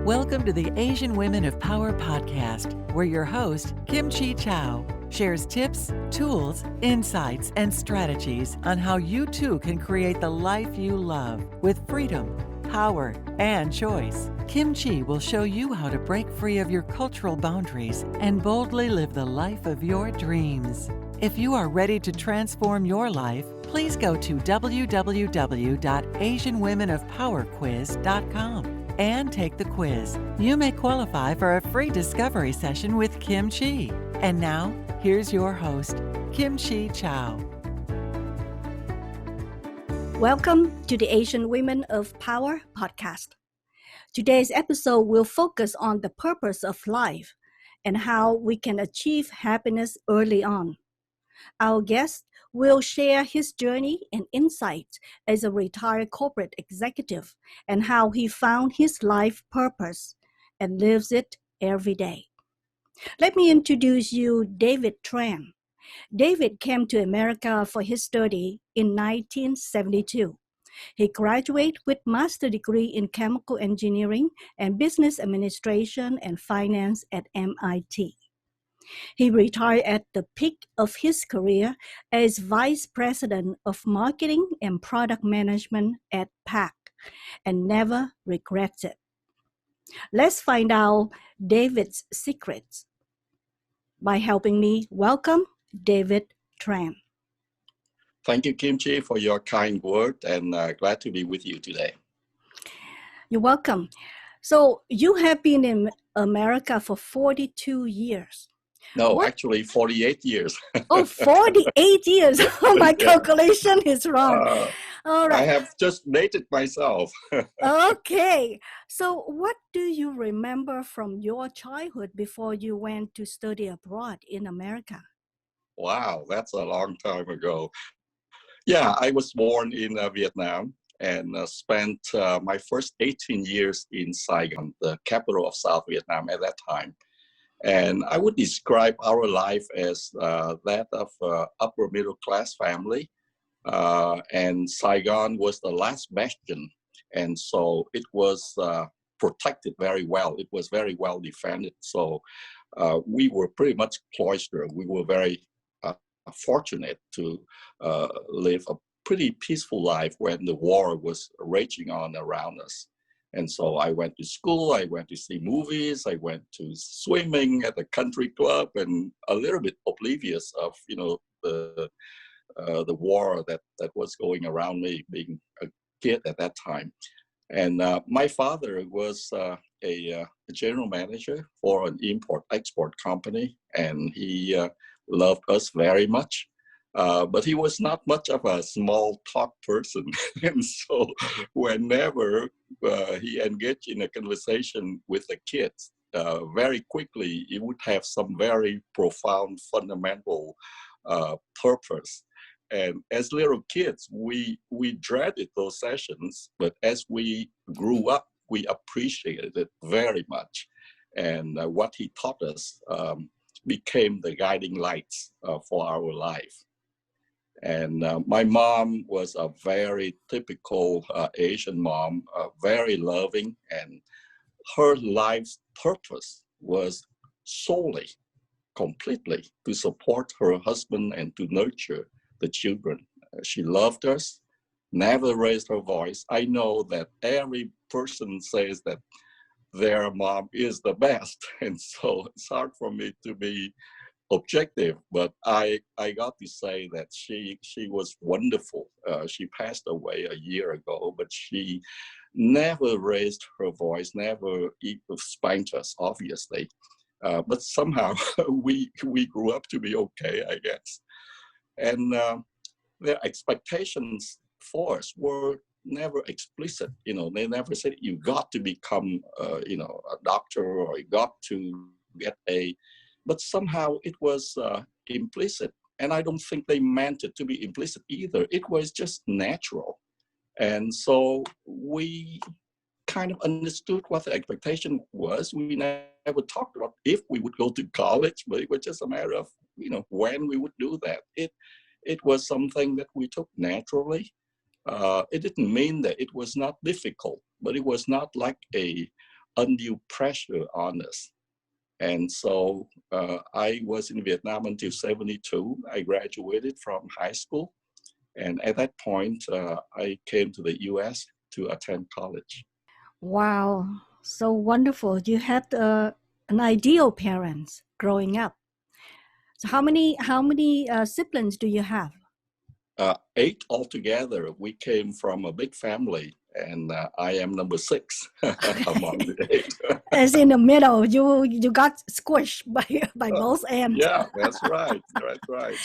Welcome to the Asian Women of Power podcast, where your host, Kimchi Chow, shares tips, tools, insights, and strategies on how you too can create the life you love with freedom, power, and choice. Kimchi will show you how to break free of your cultural boundaries and boldly live the life of your dreams. If you are ready to transform your life, please go to www.asianwomenofpowerquiz.com and take the quiz. You may qualify for a free discovery session with Kimchi. And now, here's your host, Kimchi Chow. Welcome to the Asian Women of Power podcast. Today's episode will focus on the purpose of life and how we can achieve happiness early on. Our guest will share his journey and insights as a retired corporate executive and how he found his life purpose and lives it every day. Let me introduce you David Tran. David came to America for his study in 1972. He graduated with master's degree in chemical engineering and business administration and finance at MIT. He retired at the peak of his career as Vice President of Marketing and Product Management at PAC and never regrets it. Let's find out David's secrets by helping me welcome David Tran. Thank you, Kimchi, for your kind word, and glad to be with you today. You're welcome. So you have been in America for 42 years. No, actually 48 years. Oh, 48 years. Oh, my calculation is wrong. All right. I have just made it myself. Okay. So what do you remember from your childhood before you went to study abroad in America? Wow, that's a long time ago. Yeah, I was born in Vietnam and spent my first 18 years in Saigon, the capital of South Vietnam at that time. And I would describe our life as that of an upper middle class family. And Saigon was the last bastion. And so it was protected very well. It was very well defended. So we were pretty much cloistered. We were very fortunate to live a pretty peaceful life when the war was raging on around us. And so I went to school, I went to see movies, I went to swimming at the country club, and a little bit oblivious of, the war that was going around me, being a kid at that time. And my father was a general manager for an import-export company, and he loved us very much. But he was not much of a small talk person. And so whenever he engaged in a conversation with the kids, very quickly, he would have some very profound, fundamental purpose. And as little kids, we dreaded those sessions, but as we grew up, we appreciated it very much. And what he taught us became the guiding lights for our life. And my mom was a very typical Asian mom, very loving, and her life's purpose was solely, completely to support her husband and to nurture the children. She loved us, never raised her voice. I know that every person says that their mom is the best, and so it's hard for me to be objective, but I got to say that she was wonderful. She passed away a year ago, but she never raised her voice, never even spanked us, obviously. But somehow we grew up to be okay, I guess. And their expectations for us were never explicit. They never said you got to become, a doctor, or you got to get a. But somehow it was implicit. And I don't think they meant it to be implicit either. It was just natural. And so we kind of understood what the expectation was. We never talked about if we would go to college, but it was just a matter of, when we would do that. It was something that we took naturally. It didn't mean that it was not difficult, but it was not like a undue pressure on us. And so I was in Vietnam until 72. I graduated from high school. And at that point, I came to the US to attend college. Wow, so wonderful. You had an ideal parents growing up. So how many siblings do you have? 8 altogether. We came from a big family, and I am number 6 among the 8. As in the middle, you got squished by both ends. Yeah, that's right. That's right.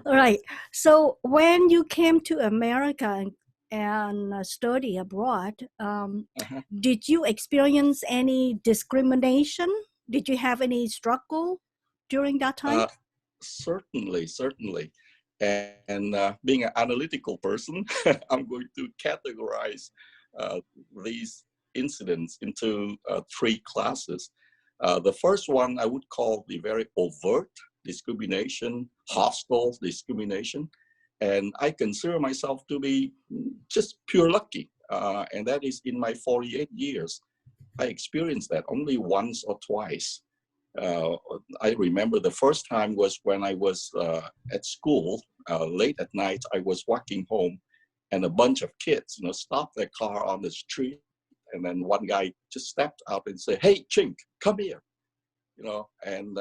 All right. So when you came to America and study abroad, Uh-huh. did you experience any discrimination? Did you have any struggle during that time? Uh, Certainly, certainly. And being an analytical person, I'm going to categorize uh, these incidents into 3 classes. The first one I would call the very overt discrimination, hostile discrimination. And I consider myself to be just pure lucky. And that is in my 48 years. I experienced that only once or twice. Uh, I remember the first time was when I was at school late at night. I was walking home, and a bunch of kids, stopped their car on the street, and then one guy just stepped out and said, "Hey, Chink, come here," And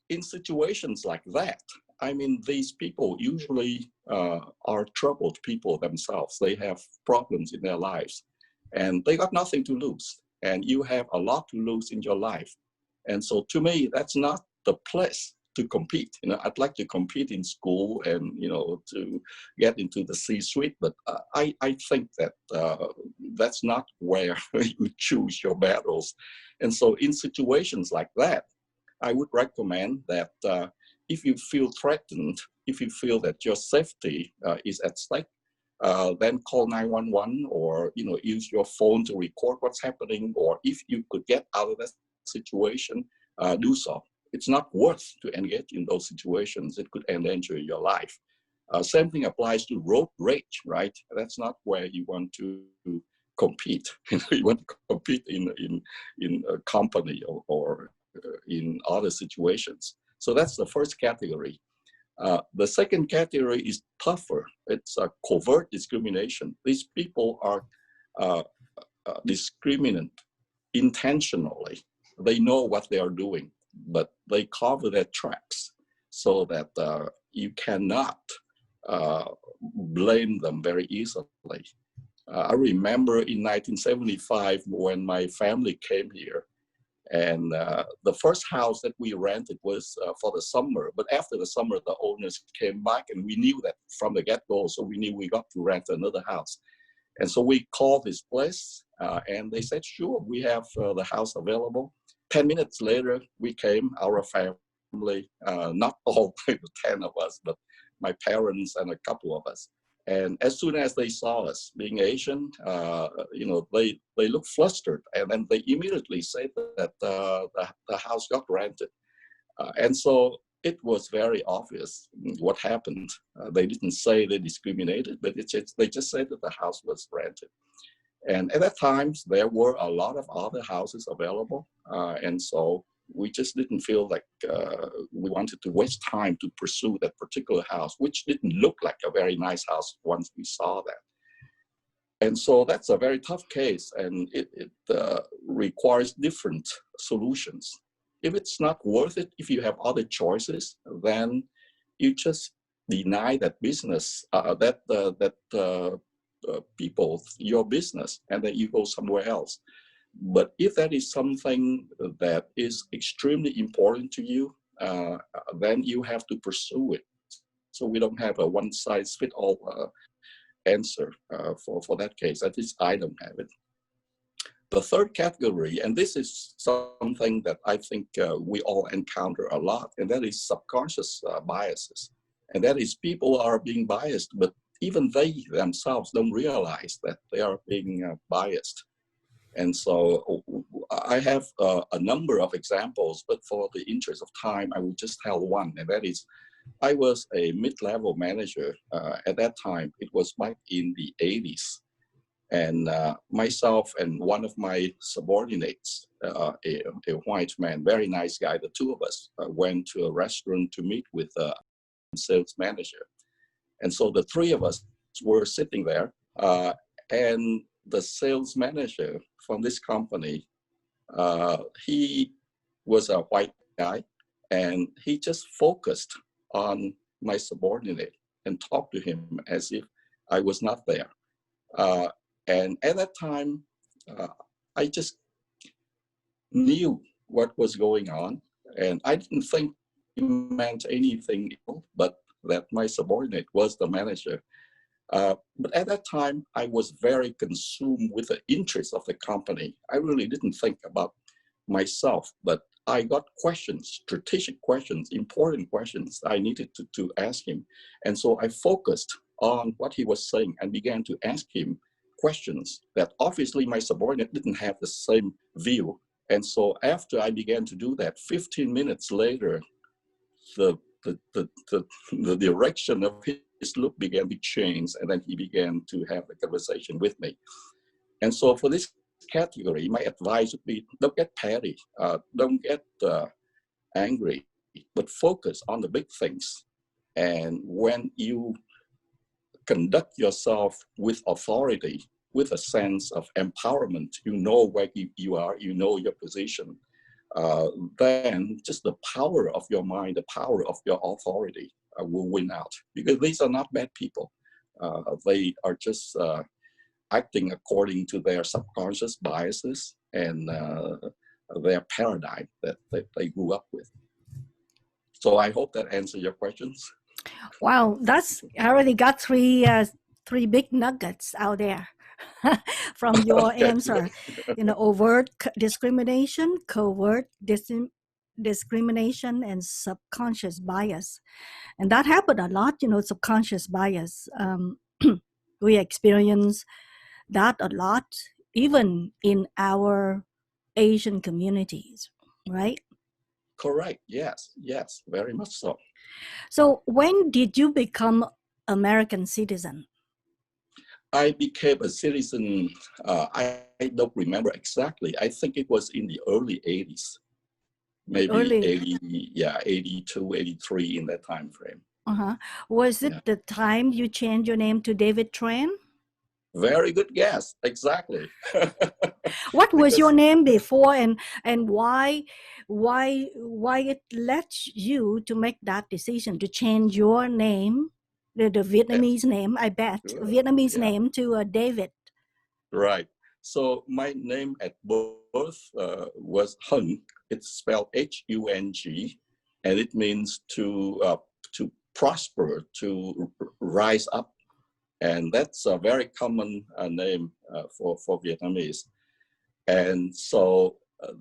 in situations like that, I mean, these people usually are troubled people themselves. They have problems in their lives, and they got nothing to lose. And you have a lot to lose in your life. And so to me, that's not the place to compete. I'd like to compete in school and, to get into the C-suite, but I think that that's not where you choose your battles. And so in situations like that, I would recommend that if you feel threatened, if you feel that your safety is at stake, then call 911 or use your phone to record what's happening. Or if you could get out of that situation, do so. It's not worth to engage in those situations. It could endanger your life. Same thing applies to road rage, right? That's not where you want to compete. You want to compete in a company or in other situations. So that's the first category. The second category is tougher. It's a covert discrimination. These people are discriminant intentionally. They know what they are doing, but they cover their tracks so that you cannot blame them very easily. I remember in 1975 when my family came here, and the first house that we rented was for the summer. But after the summer, the owners came back, and we knew that from the get-go, so we knew we got to rent another house. And so we called this place, and they said, sure, we have the house available. 10 minutes later, we came, our family, not all 10 of us, but my parents and a couple of us. And as soon as they saw us being Asian, they looked flustered, and then they immediately said that the house got rented. And so it was very obvious what happened. They didn't say they discriminated, but they just said that the house was rented. And at that time, there were a lot of other houses available, and so we just didn't feel like we wanted to waste time to pursue that particular house, which didn't look like a very nice house once we saw that. And so that's a very tough case, and it requires different solutions. If it's not worth it, if you have other choices, then you just deny that business, people your business, and then you go somewhere else. But if that is something that is extremely important to you, then you have to pursue it. So we don't have a one-size-fits-all answer for that case. At least I don't have it. The third category, and this is something that I think we all encounter a lot, and that is subconscious biases. And that is people are being biased, but even they themselves don't realize that they are being biased. And so I have a number of examples, but for the interest of time, I will just tell one, and that is I was a mid-level manager at that time. It was back in the 80s. And myself and one of my subordinates, a white man, very nice guy, the two of us went to a restaurant to meet with a sales manager. And so the three of us were sitting there, and the sales manager from this company, he was a white guy, and he just focused on my subordinate and talked to him as if I was not there. Uh, and at that time, uh, I just knew what was going on, and I didn't think he meant anything ill, but that my subordinate was the manager. But at that time, I was very consumed with the interest of the company. I really didn't think about myself, but I got questions, strategic questions, important questions I needed to ask him. And so I focused on what he was saying and began to ask him questions that obviously my subordinate didn't have the same view. And so after I began to do that, 15 minutes later, the the direction of his look began to change, and then he began to have a conversation with me. And so for this category, my advice would be: don't get petty, don't get angry, but focus on the big things. And when you conduct yourself with authority, with a sense of empowerment, you know where you are, you know your position, then just the power of your mind, the power of your authority will win out. Because these are not bad people. They are just acting according to their subconscious biases and their paradigm that they grew up with. So I hope that answers your questions. Wow, I already got three big nuggets out there from your Okay. answer. Overt discrimination, covert discrimination, and subconscious bias. And that happened a lot, subconscious bias. We experience that a lot, even in our Asian communities, right? Correct. Yes, very much so. So when did you become American citizen? I became a citizen, I don't remember exactly. I think it was in the early 80s, maybe Early. 80, yeah, 82, 83 in that time frame. Was it Yeah. the time you changed your name to David Tran? Very good guess. Exactly. What was your Because name before, and why it led you to make that decision to change your name, the Vietnamese name, I bet, Vietnamese yeah, name to David? right. So my name at birth was Hung. It's spelled Hung, and it means to prosper, to rise up. And that's a very common name for Vietnamese. And so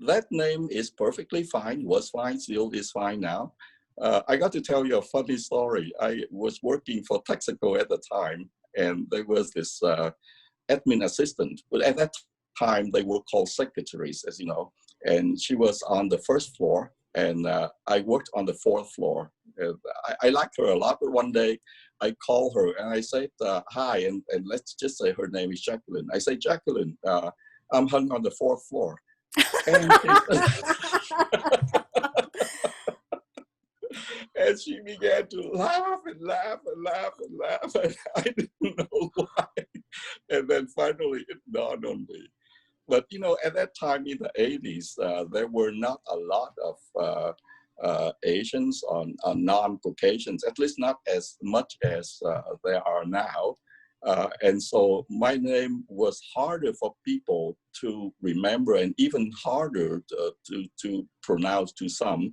that name is perfectly fine, was fine, still is fine now. I got to tell you a funny story. I was working for Texaco at the time, and there was this admin assistant, but at that time they were called secretaries, as you know, and she was on the first floor, and I worked on the fourth floor. I liked her a lot, but one day I called her and I said, hi, and let's just say her name is Jacqueline. I say, Jacqueline, I'm hung on the fourth floor. And and she began to laugh and laugh and laugh and laugh, and I didn't know why. And then finally it dawned on me. But at that time in the 80s, there were not a lot of Asians on non-Caucasians, at least not as much as there are now. And so my name was harder for people to remember and even harder to pronounce to some.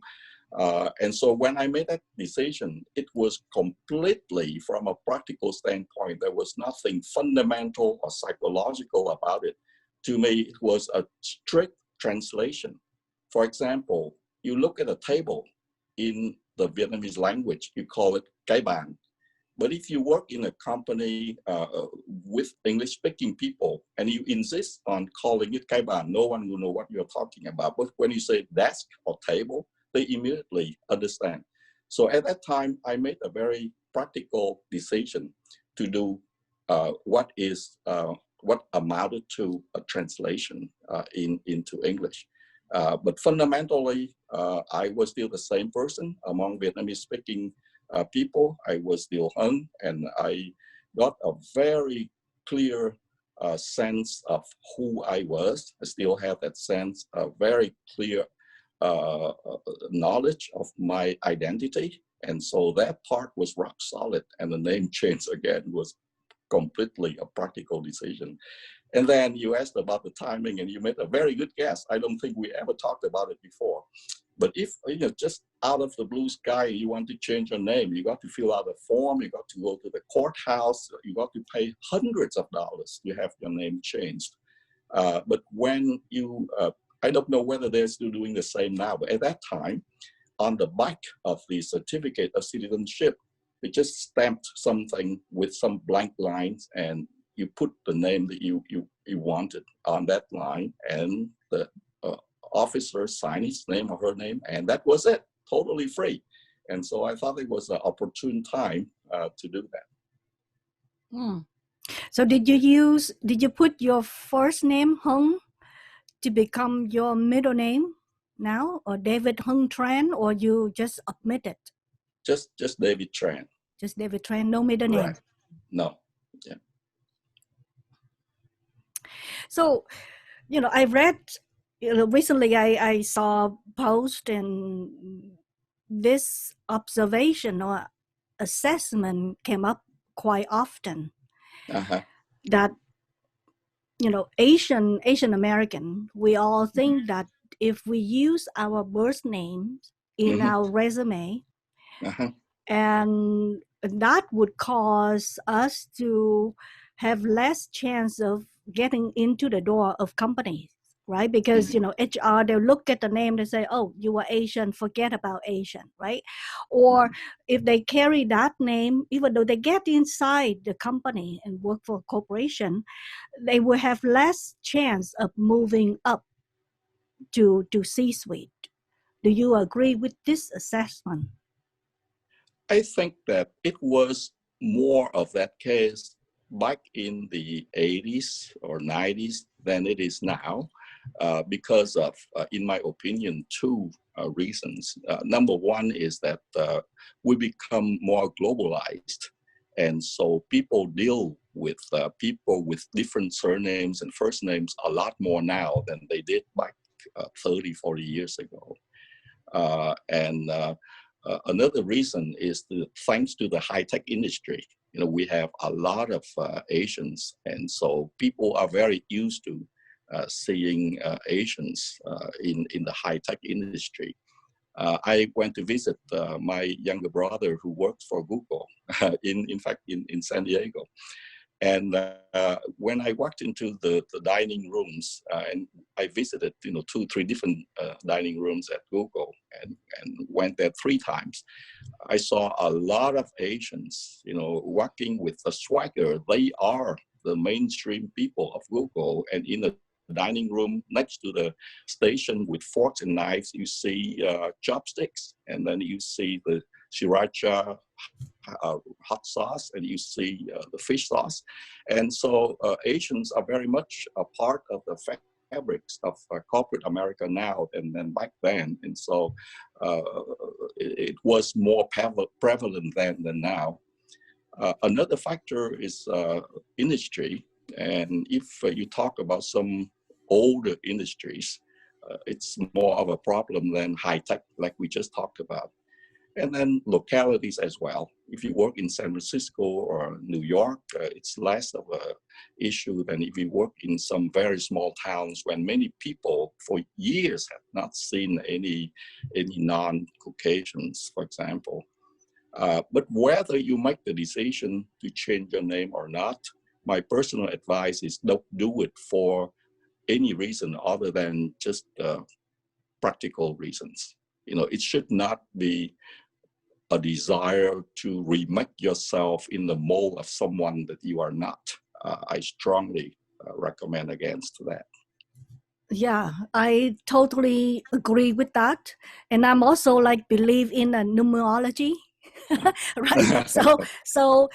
And so when I made that decision, it was completely from a practical standpoint. There was nothing fundamental or psychological about it. To me, it was a strict translation. For example, you look at a table in the Vietnamese language, you call it cái bàn. But if you work in a company with English-speaking people and you insist on calling it cái bàn, no one will know what you're talking about. But when you say desk or table, they immediately understand. So at that time, I made a very practical decision to do what is what amounted to a translation into English. But fundamentally, I was still the same person among Vietnamese-speaking people. I was still Hung, and I got a very clear sense of who I was. I still have that sense, a very clear knowledge of my identity. And so that part was rock solid, and the name change again was completely a practical decision. And then you asked about the timing, and you made a very good guess. I don't think we ever talked about it before. But if, just out of the blue sky, you want to change your name, you got to fill out a form, you got to go to the courthouse, you got to pay hundreds of dollars to have your name changed. But when you, I don't know whether they're still doing the same now, but at that time, on the back of the certificate of citizenship, they just stamped something with some blank lines, and you put the name that you wanted on that line, and the officer signed his name or her name, and that was it, totally free. And so I thought it was an opportune time to do that. Mm. So did you put your first name Hung to become your middle name now, or David Hung Tran, or you just omitted? Just David Tran. Just David Tran, no middle name. Right. No. Yeah. So, I read, recently I saw a post, and this observation or assessment came up quite often. Uh-huh. That, Asian American, we all think that if we use our birth names in our resume, and that would cause us to have less chance of getting into the door of companies, right? Because HR, they'll look at the name, they say, oh, you are Asian, forget about Asian, right? Or if they carry that name, even though they get inside the company and work for a corporation, they will have less chance of moving up to C-suite. Do you agree with this assessment? I think that it was more of that case back in the 80s or 90s than it is now, because of, in my opinion, two reasons. Number one is that we become more globalized. And so people deal with people with different surnames and first names a lot more now than they did back 30, 40 years ago. Another reason is thanks to the high-tech industry. We have a lot of Asians, and so people are very used to seeing Asians in the high-tech industry. I went to visit my younger brother who works for Google, in fact, in San Diego. And when I walked into the dining rooms, and I visited, 2, 3 different dining rooms at Google, and went there 3 times, I saw a lot of Asians, walking with a swagger. They are the mainstream people of Google, and in the dining room next to the station with forks and knives, you see chopsticks, and then you see the sriracha hot sauce, and you see the fish sauce. And so Asians are very much a part of the fabrics of corporate America now than back then. And so it was more prevalent then than now. Another factor is industry. And if you talk about some older industries, it's more of a problem than high tech, like we just talked about. And then localities as well. If you work in San Francisco or New York, it's less of an issue than if you work in some very small towns when many people for years have not seen any non-Caucasians, for example. But whether you make the decision to change your name or not, my personal advice is don't do it for any reason other than just practical reasons. It should not be a desire to remake yourself in the mold of someone that you are not. I strongly recommend against that. Yeah, I totally agree with that. And I'm also believe in numerology, right? So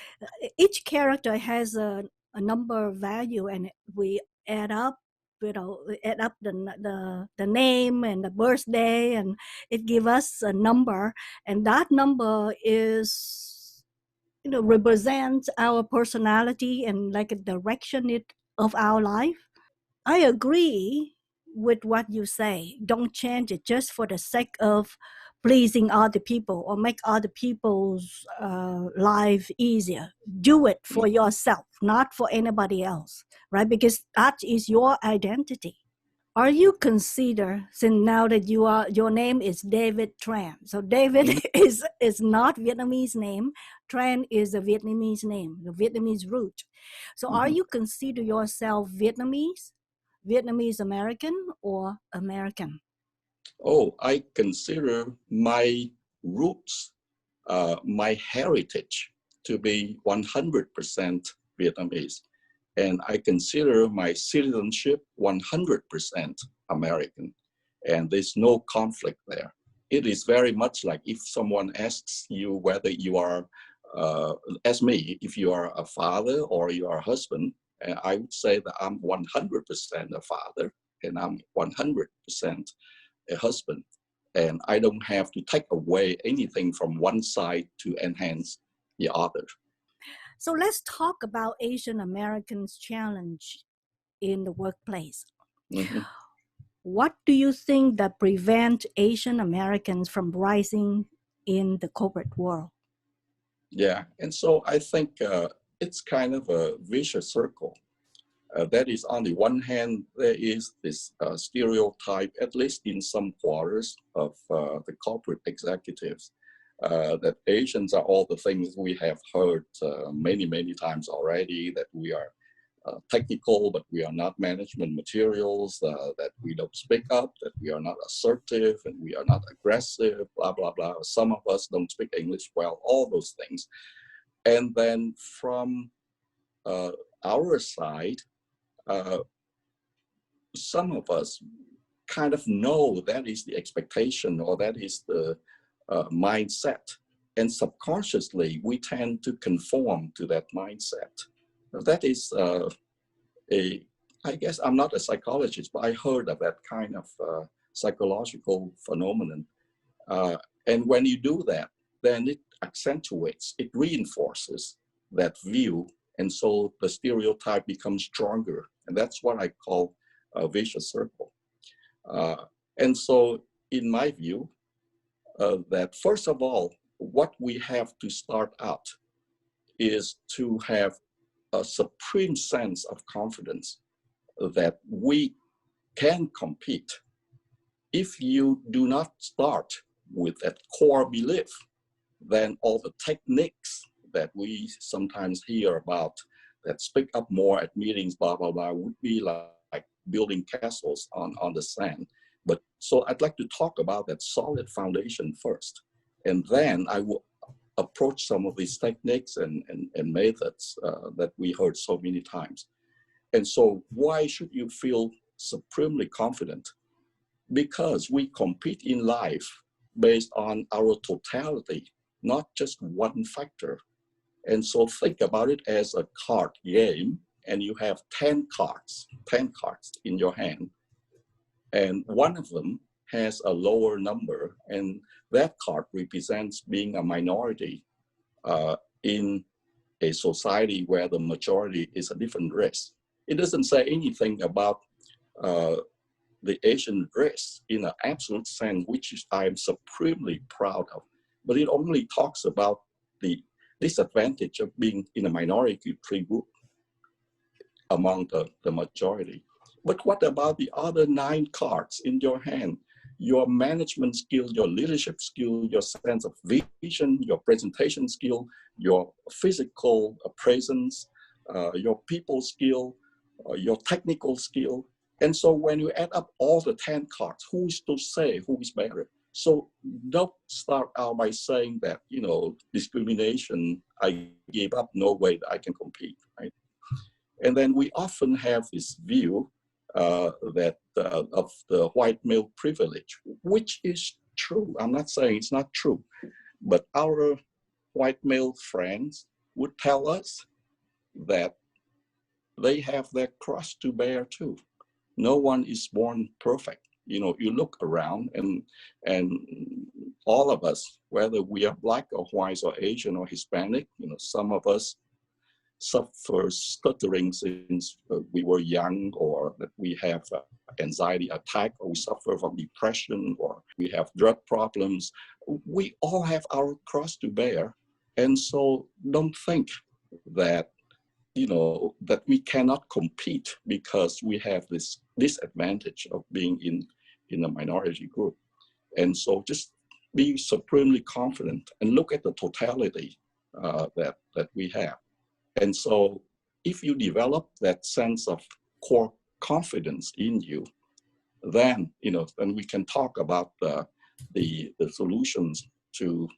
each character has a a number value, and we add up, add up the name and the birthday, and it give us a number, and that number is, represents our personality and like a direction of our life. I agree with what you say. Don't change it just for the sake of pleasing other people or make other people's life easier. Do it for yourself, not for anybody else, right? Because that is your identity. Are you consider, since now that your name is David Tran? So David Mhm. is not Vietnamese name. Tran is a Vietnamese name, the Vietnamese root. So are Mhm. you consider yourself Vietnamese, Vietnamese American, or American? Oh, I consider my roots, my heritage to be 100% Vietnamese. And I consider my citizenship 100% American. And there's no conflict there. It is very much like if someone asks you whether you are, as me, if you are a father or you are a husband, I would say that I'm 100% a father and I'm 100% a husband. And I don't have to take away anything from one side to enhance the other. So let's talk about Asian Americans' challenge in the workplace. Mhm. What do you think that prevent Asian Americans from rising in the corporate world? Yeah, and so I think it's kind of a vicious circle. That is, on the one hand, there is this stereotype, at least in some quarters of the corporate executives, that Asians are all the things we have heard many, many times already, that we are technical, but we are not management materials, that we don't speak up, that we are not assertive, and we are not aggressive, blah, blah, blah. Some of us don't speak English well, all those things. And then from uh, our side, uh, some of us kind of know that is the expectation or that is the mindset. And subconsciously, we tend to conform to that mindset. That is a, I guess I'm not a psychologist, but I heard of that kind of psychological phenomenon. Uh, and when you do that, then it accentuates, it reinforces that view. And so the stereotype becomes stronger. And that's what I call a vicious circle. Uh, and so, in my view, that first of all, what we have to start out is to have a supreme sense of confidence that we can compete. If you do not start with that core belief, then all the techniques that we sometimes hear about that speak up more at meetings, blah, blah, blah, would be like building castles on the sand. But so I'd like to talk about that solid foundation first. And then I will approach some of these techniques and methods that we heard so many times. And so why should you feel supremely confident? Because we compete in life based on our totality, not just one factor. And so think about it as a card game, and you have 10 cards in your hand, and one of them has a lower number, and that card represents being a minority in a society where the majority is a different race. It doesn't say anything about uh, the Asian race in an absolute sense, which is, I am supremely proud of. But it only talks about the disadvantage of being in a minority group among the majority. But what about the other 9 cards in your hand? Your management skill, your leadership skill, your sense of vision, your presentation skill, your physical presence, your people skill, your technical skill. And so when you add up all the 10 cards, who is to say who is better? So don't start out by saying that, discrimination, I gave up, no way that I can compete, right? And then we often have this view that of the white male privilege, which is true. I'm not saying it's not true, but our white male friends would tell us that they have their cross to bear too. No one is born perfect. You look around, and all of us, whether we are black or white or Asian or Hispanic, some of us suffer stuttering since we were young, or that we have anxiety attack, or we suffer from depression, or we have drug problems. We all have our cross to bear. And so don't think that that we cannot compete because we have this disadvantage of being in a minority group. And so just be supremely confident and look at the totality that we have. And so if you develop that sense of core confidence in you, then then we can talk about the solutions to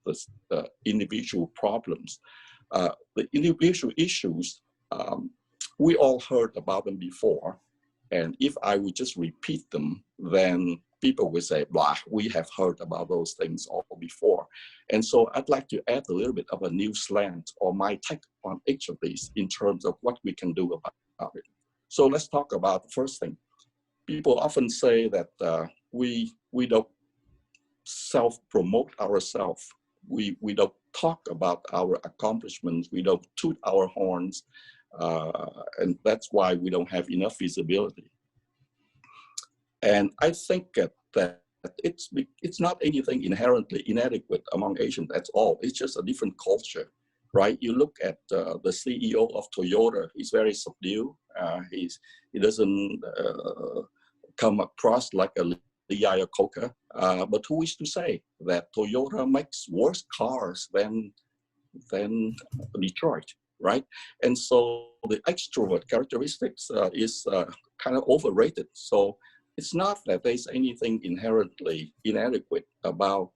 the individual problems. The individual issues, we all heard about them before. And if I would just repeat them, then people would say, blah, we have heard about those things all before. And so I'd like to add a little bit of a new slant or my take on each of these in terms of what we can do about it. So let's talk about the first thing. People often say that we don't self-promote ourselves. We don't talk about our accomplishments. We don't toot our horns. And that's why we don't have enough visibility. And I think that it's not anything inherently inadequate among Asians at all. It's just a different culture, right? You look at the CEO of Toyota. He's very subdued. He doesn't come across like a Lee Iacocca. But who is to say that Toyota makes worse cars than Detroit, right? And so the extrovert characteristics is kind of overrated. So it's not that there's anything inherently inadequate about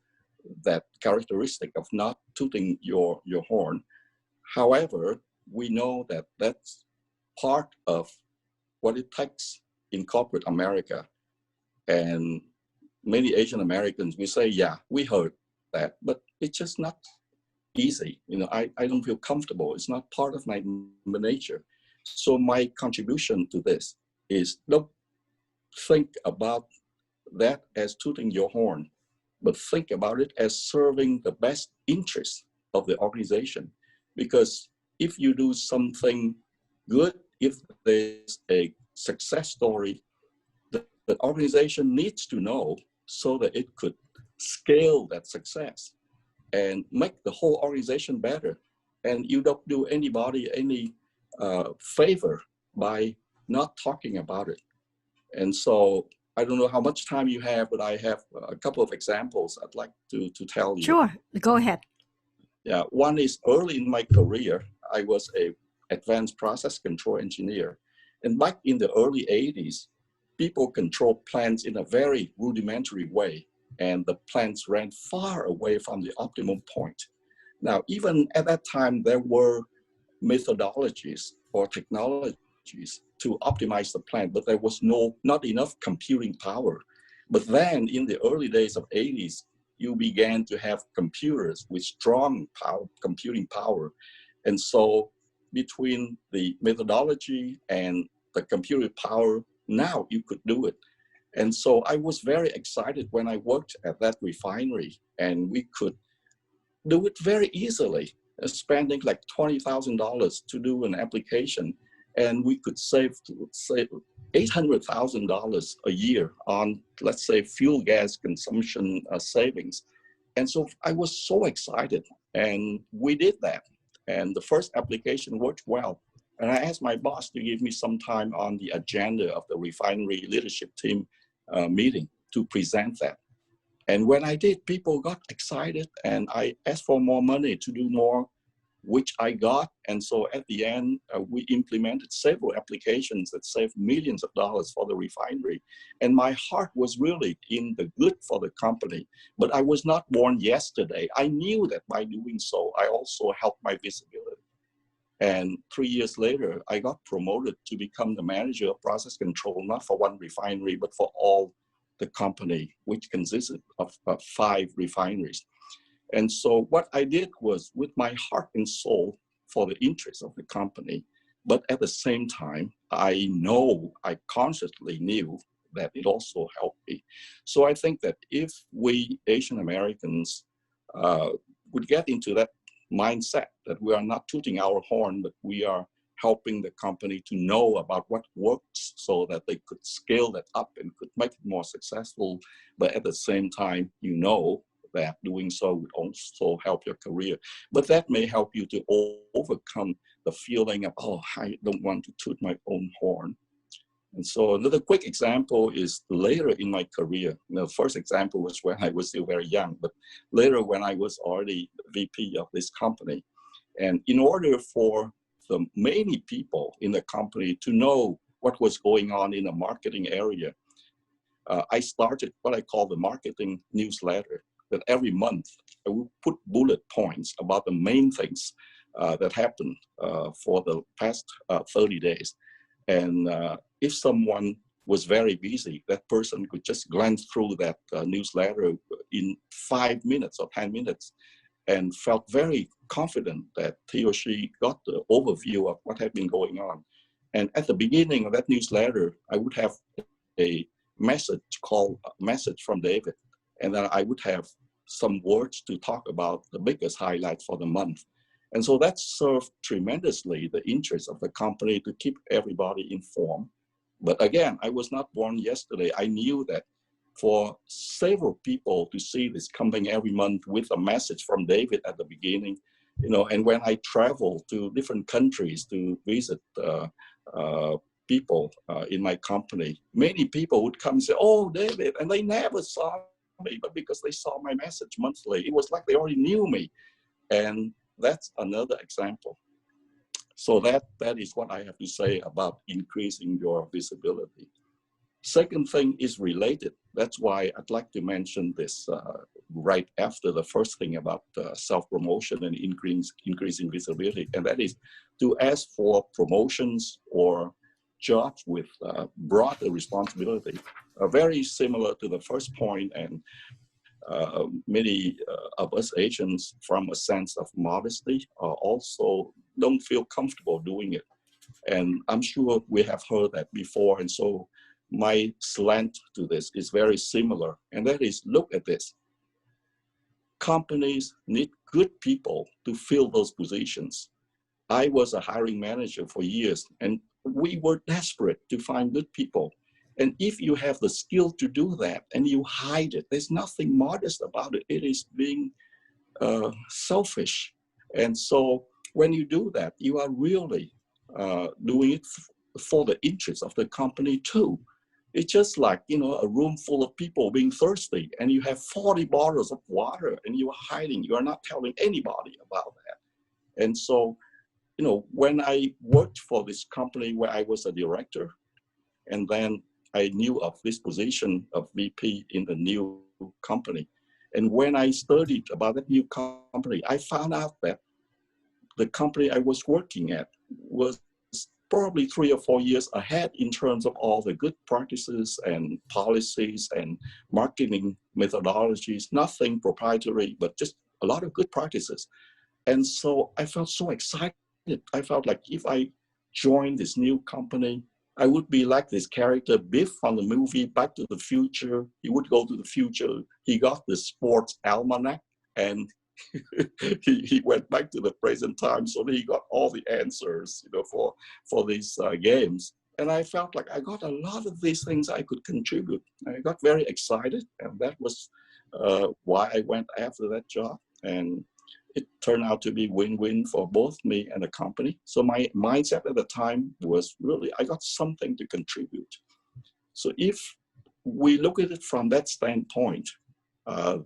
that characteristic of not tooting your horn. However, we know that that's part of what it takes in corporate America. And many Asian Americans, we say, yeah, we heard that, but it's just not easy. I don't feel comfortable. It's not part of my nature. So my contribution to this is don't think about that as tooting your horn, but think about it as serving the best interest of the organization. Because if you do something good, if there's a success story, the organization needs to know so that it could scale that success and make the whole organization better. And you don't do anybody any favor by not talking about it. And so I don't know how much time you have, but I have a couple of examples I'd like to tell you. Sure, go ahead. Yeah, one is early in my career, I was a advanced process control engineer. And back in the early 80s, people controlled plants in a very rudimentary way, and the plants ran far away from the optimum point. Now, even at that time, there were methodologies or technologies to optimize the plant, but there was not enough computing power. But then in the early days of 80s, you began to have computers with strong computing power. And so between the methodology and the computing power, now you could do it. And so I was very excited when I worked at that refinery, and we could do it very easily, spending like $20,000 to do an application. And we could save $800,000 a year on, let's say, fuel gas consumption savings. And so I was so excited, and we did that. And the first application worked well. And I asked my boss to give me some time on the agenda of the refinery leadership team meeting to present that. And when I did, people got excited, and I asked for more money to do more, which I got. And so at the end, we implemented several applications that saved millions of dollars for the refinery. And my heart was really in the good for the company. But I was not born yesterday. I knew that by doing so, I also helped my visibility. And 3 years later, I got promoted to become the manager of process control, not for one refinery, but for all the company, which consisted of 5 refineries. And so what I did was, with my heart and soul for the interests of the company, But at the same time, I consciously knew that it also helped me. So I think that if we Asian Americans uh, would get into that mindset that we are not tooting our horn, but we are helping the company to know about what works so that they could scale that up and could make it more successful. But at the same time, you know that doing so would also help your career. But that may help you to overcome the feeling of, oh, I don't want to toot my own horn. And so another quick example is later in my career. The first example was when I was still very young, but later when I was already VP of this company. And in order for the many people in the company to know what was going on in the marketing area, I started what I call the marketing newsletter. That every month I would put bullet points about the main things that happened for the past 30 days. And if someone was very busy, that person could just glance through that newsletter in 5 minutes or 10 minutes and felt very confident that he or she got the overview of what had been going on. And at the beginning of that newsletter, I would have a message called Message from David. And then I would have some words to talk about the biggest highlights for the month. And so that served tremendously the interest of the company to keep everybody informed. But again, I was not born yesterday. I knew that for several people to see this coming every month with a message from David at the beginning, and when I travel to different countries to visit people in my company, many people would come and say, oh, David, and they never saw me, but because they saw my message monthly, it was like they already knew me. And that's another example. So that is what I have to say about increasing your visibility. Second thing is related. That's why I'd like to mention this right after the first thing about self-promotion and increasing visibility. And that is to ask for promotions or jobs with broader responsibility. Very similar to the first point, and many of us Asians, from a sense of modesty, also don't feel comfortable doing it. And I'm sure we have heard that before. And so my slant to this is very similar. And that is, look at this. Companies need good people to fill those positions. I was a hiring manager for years, and we were desperate to find good people. And if you have the skill to do that and you hide it, there's nothing modest about it. It is being selfish. And so when you do that, you are really doing it for the interest of the company too. It's just like, a room full of people being thirsty, and you have 40 bottles of water and you are hiding. You are not telling anybody about that. And so, when I worked for this company where I was a director, and then I knew of this position of VP in the new company. And when I studied about that new company, I found out that the company I was working at was probably 3 or 4 years ahead in terms of all the good practices and policies and marketing methodologies, nothing proprietary, but just a lot of good practices. And so I felt so excited. I felt like if I joined this new company, I would be like this character Biff from the movie Back to the Future. He would go to the future. He got the sports almanac, and he went back to the present time, so he got all the answers, for these games. And I felt like I got a lot of these things I could contribute. I got very excited, and that was why I went after that job. And it turned out to be win-win for both me and the company. So my mindset at the time was really, I got something to contribute. So if we look at it from that standpoint,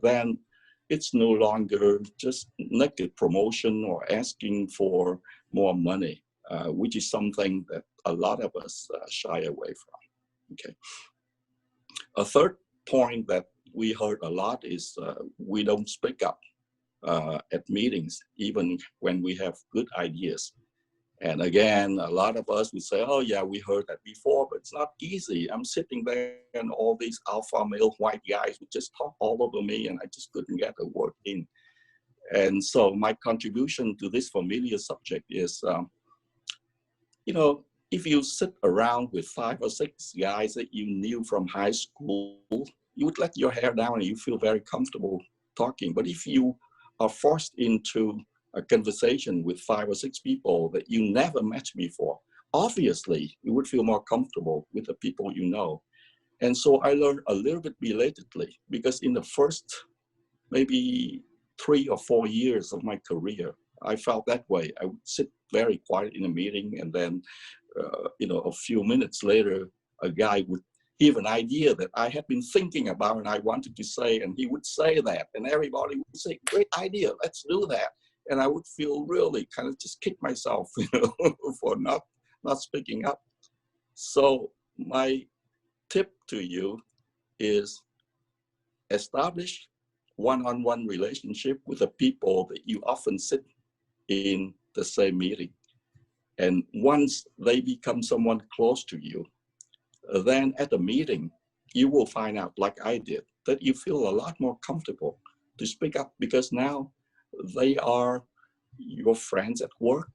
then it's no longer just naked promotion or asking for more money, which is something that a lot of us shy away from. Okay. A third point that we heard a lot is we don't speak up at meetings, even when we have good ideas. And again, a lot of us would say, oh yeah, we heard that before, but it's not easy. I'm sitting there and all these alpha male white guys would just talk all over me, and I just couldn't get a word in. And so my contribution to this familiar subject is if you sit around with 5 or 6 guys that you knew from high school, you would let your hair down and you feel very comfortable talking. But if you are forced into a conversation with 5 or 6 people that you never met before, obviously you would feel more comfortable with the people you know. And so I learned a little bit belatedly, because in the first maybe 3 or 4 years of my career, I felt that way. I would sit very quiet in a meeting, and then, a few minutes later, a guy would give an idea that I had been thinking about and I wanted to say, and he would say that, and everybody would say, "Great idea, let's do that." And I would feel really kind of just kick myself, for not speaking up. So my tip to you is establish one-on-one relationship with the people that you often sit in the same meeting. And once they become someone close to you, then at the meeting, you will find out, like I did, that you feel a lot more comfortable to speak up, because now they are your friends at work.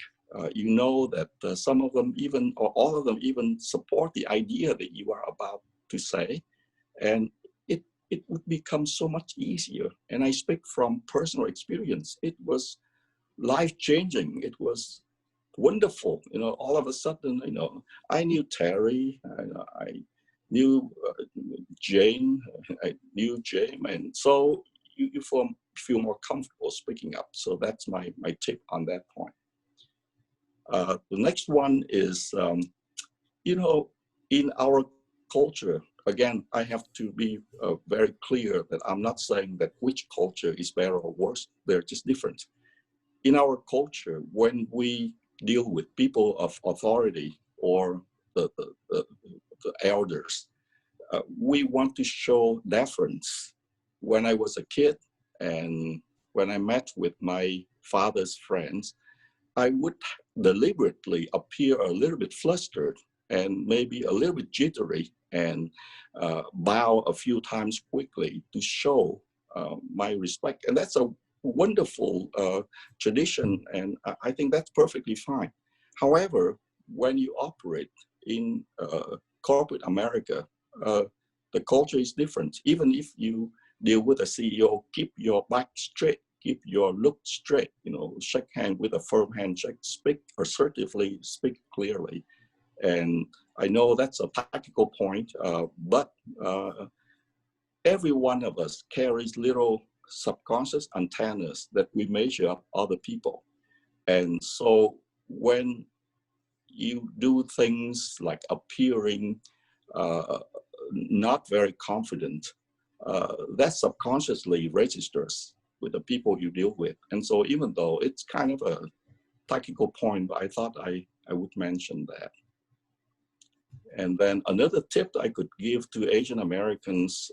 You know that some of them even, or all of them even, support the idea that you are about to say. And it would become so much easier. And I speak from personal experience. It was life-changing. It was wonderful. All of a sudden, I knew Terry, I knew Jane, I knew James, and so you feel more comfortable speaking up. So that's my tip on that point. The next one is, in our culture, again, I have to be very clear that I'm not saying that which culture is better or worse. They're just different. In our culture, when we deal with people of authority or the elders, we want to show deference. When I was a kid and when I met with my father's friends, I would deliberately appear a little bit flustered and maybe a little bit jittery, and bow a few times quickly to show my respect. And that's a wonderful tradition, and I think that's perfectly fine. However, when you operate in corporate America, the culture is different. Even if you deal with a CEO, keep your back straight, keep your look straight, shake hand with a firm handshake, speak assertively, speak clearly. And I know that's a tactical point, but every one of us carries little subconscious antennas that we measure up other people. And so when you do things like appearing not very confident, that subconsciously registers with the people you deal with. And so even though it's kind of a tactical point, but I thought I would mention that. And then another tip I could give to Asian Americans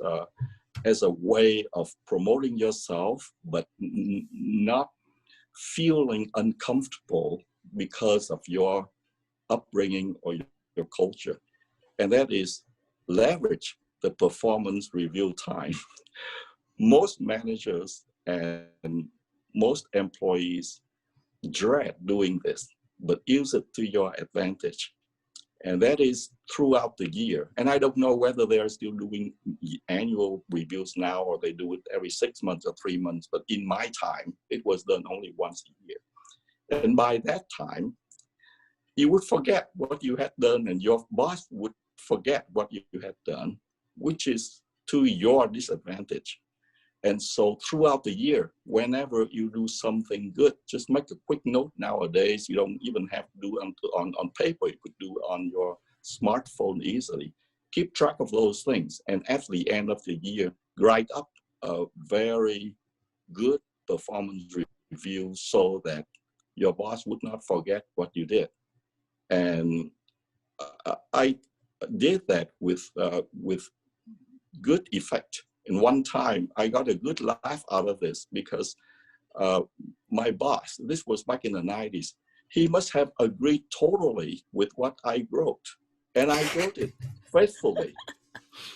as a way of promoting yourself, but not feeling uncomfortable because of your upbringing or your culture. And that is leverage the performance review time. Most managers and most employees dread doing this, but use it to your advantage. And that is throughout the year. And I don't know whether they're still doing annual reviews now, or they do it every 6 months or 3 months. But in my time, it was done only once a year. And by that time, you would forget what you had done, and your boss would forget what you had done, which is to your disadvantage. And so throughout the year, whenever you do something good, just make a quick note. Nowadays, you don't even have to do it on paper. You could do it on your smartphone easily. Keep track of those things. And at the end of the year, write up a very good performance review so that your boss would not forget what you did. And I did that with good effect. And one time I got a good laugh out of this, because my boss, this was back in the 90s, he must have agreed totally with what I wrote. And I wrote it faithfully,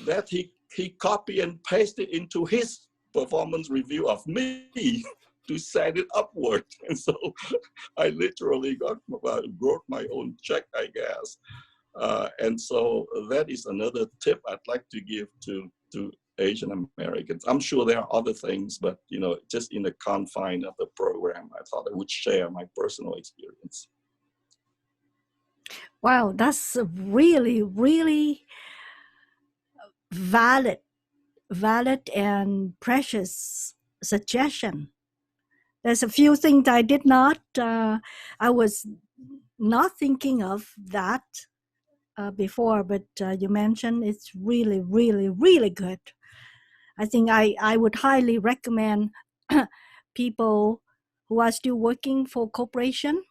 that he copied and pasted into his performance review of me. to set it upward. And so I literally wrote my own check, I guess. And so that is another tip I'd like to give to Asian Americans. I'm sure there are other things, but just in the confine of the program, I thought I would share my personal experience. Wow, that's a really, really valid and precious suggestion. There's a few things I was not thinking of that before, but you mentioned it's really, really, really good. I think I would highly recommend people who are still working for corporation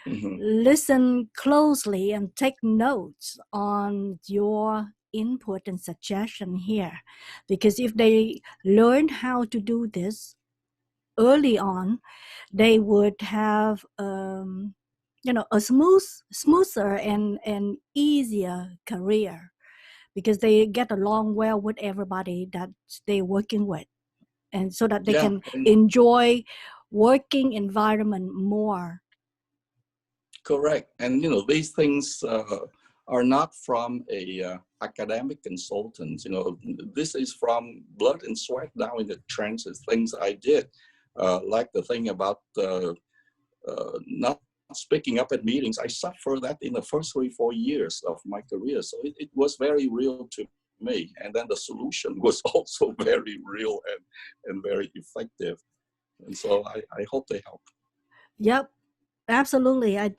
Mm-hmm. listen closely and take notes on your input and suggestion here, because if they learn how to do this early on, they would have a smoother and easier career, because they get along well with everybody that they're working with, and so that they Yeah, can and enjoy working environment more. correct. And these things are not from a academic consultant. This is from blood and sweat down in the trenches. Things I did, like the thing about not speaking up at meetings. I suffered that in the first 3-4 years of my career. So it was very real to me. And then the solution was also very real and very effective. And so I hope they help. Yep, absolutely. I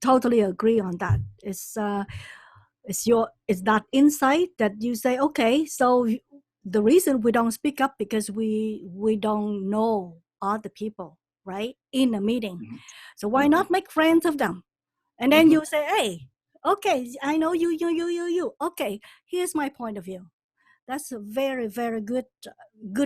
totally agree on that. It's that insight that you say, okay, so the reason we don't speak up because we don't know other people, right, in a meeting. Mm-hmm. So why Mm-hmm. not make friends of them? And then Mm-hmm. you say, hey, okay, I know you. Okay, here's my point of view. That's a very, very good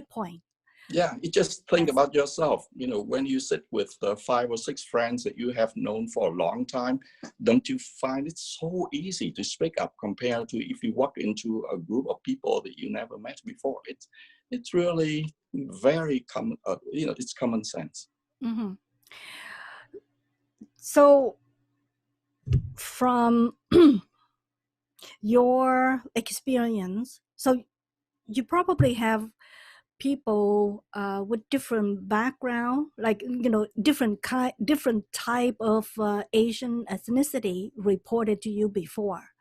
point. Yeah, you just think Yes. about yourself. When you sit with 5 or 6 friends that you have known for a long time, don't you find it so easy to speak up compared to if you walk into a group of people that you never met before? It's really very common. It's common sense. Mm-hmm. So from your experience, so you probably have people with different background, like different type of Asian ethnicity reported to you before.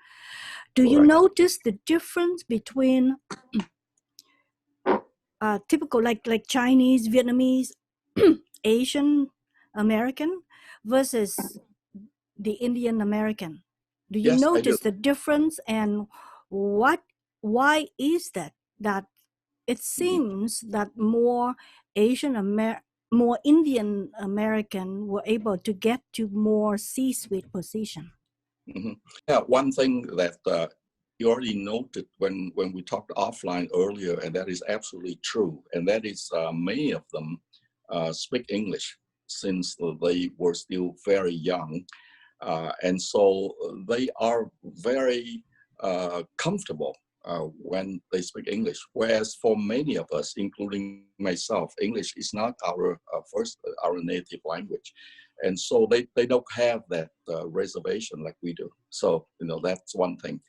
Do you Correct. notice the difference between typical, like Chinese, Vietnamese, Asian American versus the Indian American? Do you Yes, I do. notice the difference, and what why is that it Mhm. seems that more Indian American were able to get to more C-suite position? Mhm. Yeah, one thing that you already noted when we talked offline earlier, and that is absolutely true, and that is many of them speak English since they were still very young. And so they are very comfortable when they speak English. Whereas for many of us, including myself, English is not our native language. And so they don't have that reservation like we do. So, that's one thing.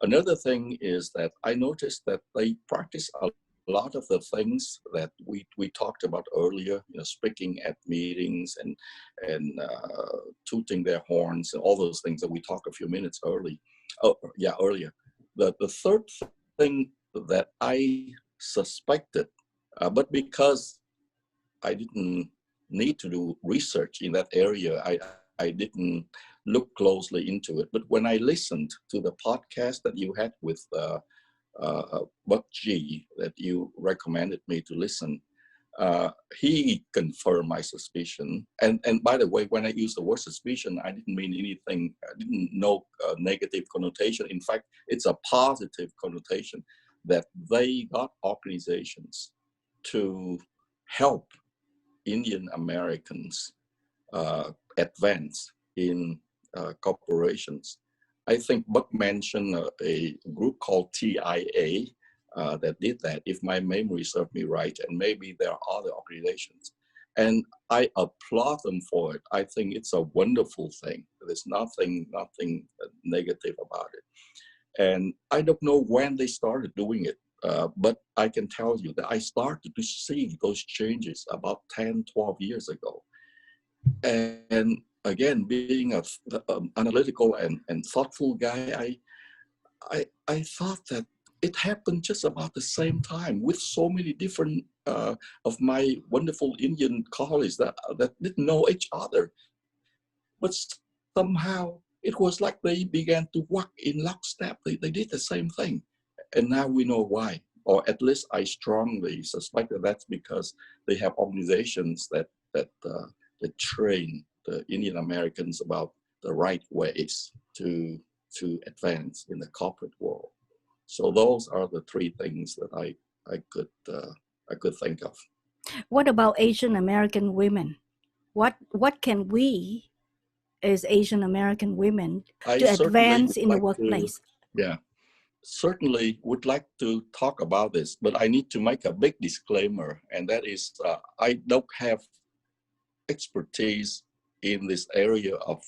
Another thing is that I noticed that they practice a lot of the things that we talked about earlier, speaking at meetings and tooting their horns and all those things that we talked a few minutes earlier. The third thing that I suspected, but because I didn't need to do research in that area, I didn't look closely into it. But when I listened to the podcast that you had with Buck G that you recommended me to listen, he confirmed my suspicion. And by the way, when I use the word suspicion, I didn't mean anything. I didn't know negative connotation. In fact, it's a positive connotation that they got organizations to help Indian Americans advance in corporations. I think Buck mentioned a group called TIA, that did that, if my memory serves me right, and maybe there are other organizations. And I applaud them for it. I think it's a wonderful thing. There's nothing negative about it. And I don't know when they started doing it, but I can tell you that I started to see those changes about 10, 12 years ago. And again, being a analytical and thoughtful guy, I thought that it happened just about the same time with so many different of my wonderful Indian colleagues that didn't know each other. But somehow it was like they began to work in lockstep. They did the same thing. And now we know why. Or at least I strongly suspect that that's because they have organizations that train the Indian Americans about the right ways to advance in the corporate world. So those are the three things that I could think of. What about Asian American women? What can we as Asian American women I to certainly advance would in the like to, workplace? yeah, certainly would like to talk about this, but I need to make a big disclaimer, and that is I don't have expertise in this area of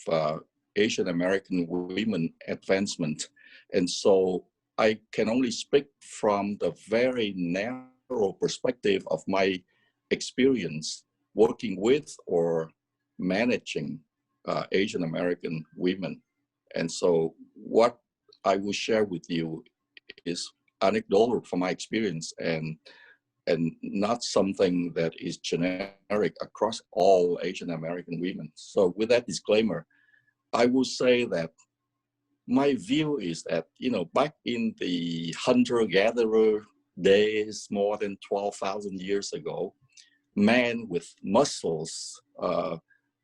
Asian American women advancement. And so I can only speak from the very narrow perspective of my experience working with or managing Asian American women. And so what I will share with you is anecdotal from my experience and not something that is generic across all Asian American women. So with that disclaimer, I will say that my view is that, back in the hunter-gatherer days, more than 12,000 years ago, men with muscles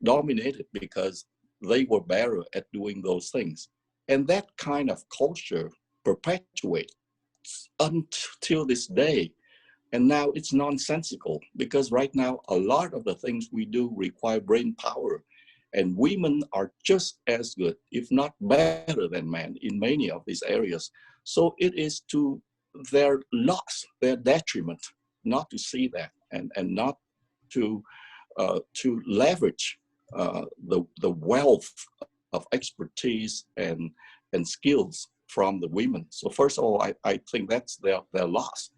dominated because they were better at doing those things. And that kind of culture perpetuates until this day. And now it's nonsensical because right now, a lot of the things we do require brain power. And women are just as good, if not better than men in many of these areas. So it is to their loss, their detriment, not to see that and not to leverage the wealth of expertise and skills from the women. So first of all, I think that's their loss.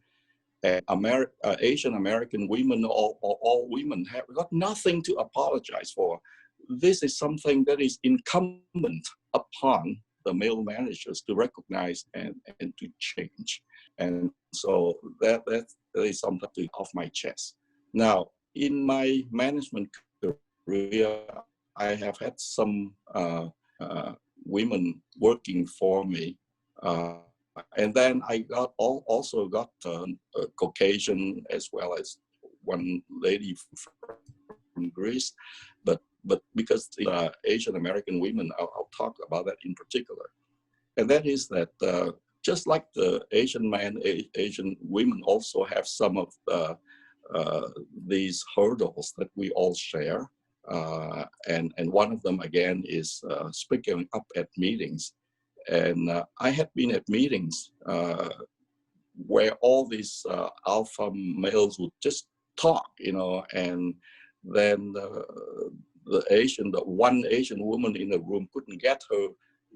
Asian American women or all women have got nothing to apologize for. This is something that is incumbent upon the male managers to recognize and to change. And so that is something to off my chest. Now, in my management career, I have had some women working for me. And then I also got a Caucasian as well as one lady from Greece, but because the Asian American women, I'll talk about that in particular, and that is that just like the Asian men, Asian women also have some of these hurdles that we all share, and one of them again is speaking up at meetings. And I had been at meetings where all these alpha males would just talk, and then the one Asian woman in the room couldn't get her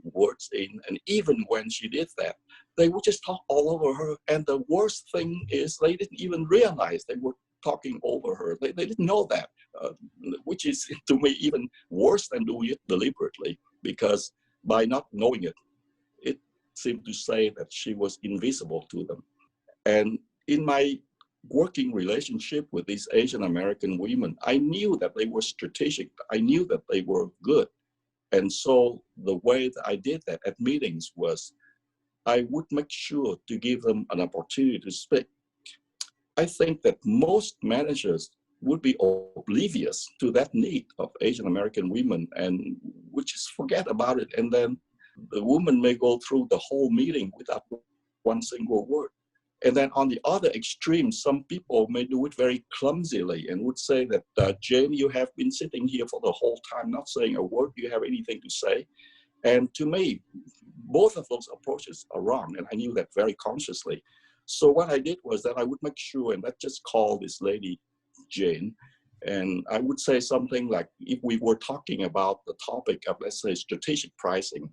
words in. And even when she did that, they would just talk all over her. And the worst thing is they didn't even realize they were talking over her. They didn't know that, which is to me even worse than doing it deliberately, because by not knowing it, it seemed to say that she was invisible to them. And in my working relationship with these Asian American women, I knew that they were strategic. I knew that they were good. And so the way that I did that at meetings was I would make sure to give them an opportunity to speak. I think that most managers would be oblivious to that need of Asian American women and would just forget about it. And then the woman may go through the whole meeting without one single word. And then on the other extreme, some people may do it very clumsily and would say that, Jane, you have been sitting here for the whole time, not saying a word. Do you have anything to say? And to me, both of those approaches are wrong. And I knew that very consciously. So what I did was that I would make sure, and let's just call this lady Jane, and I would say something like, if we were talking about the topic of, let's say, strategic pricing,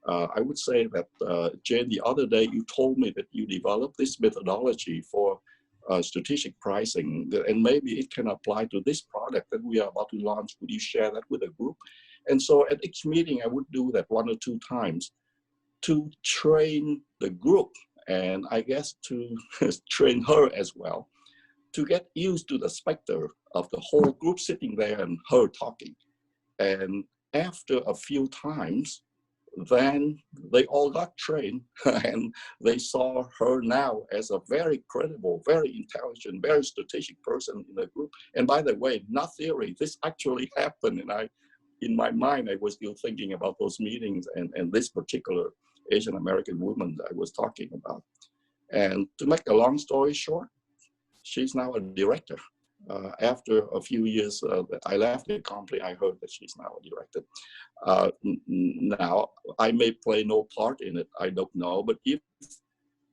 I would say that, Jane, the other day you told me that you developed this methodology for strategic pricing, and maybe it can apply to this product that we are about to launch. Would you share that with the group? And so at each meeting, I would do that 1 or 2 times to train the group, and I guess to train her as well, to get used to the specter of the whole group sitting there and her talking. And after a few times, then they all got trained and they saw her now as a very credible, very intelligent, very strategic person in the group. And by the way, not theory, this actually happened. And in my mind, I was still thinking about those meetings and this particular Asian American woman that I was talking about. And to make a long story short, she's now a director. After a few years that I left the company, I heard that she's now a director. Now, I may play no part in it, I don't know, but if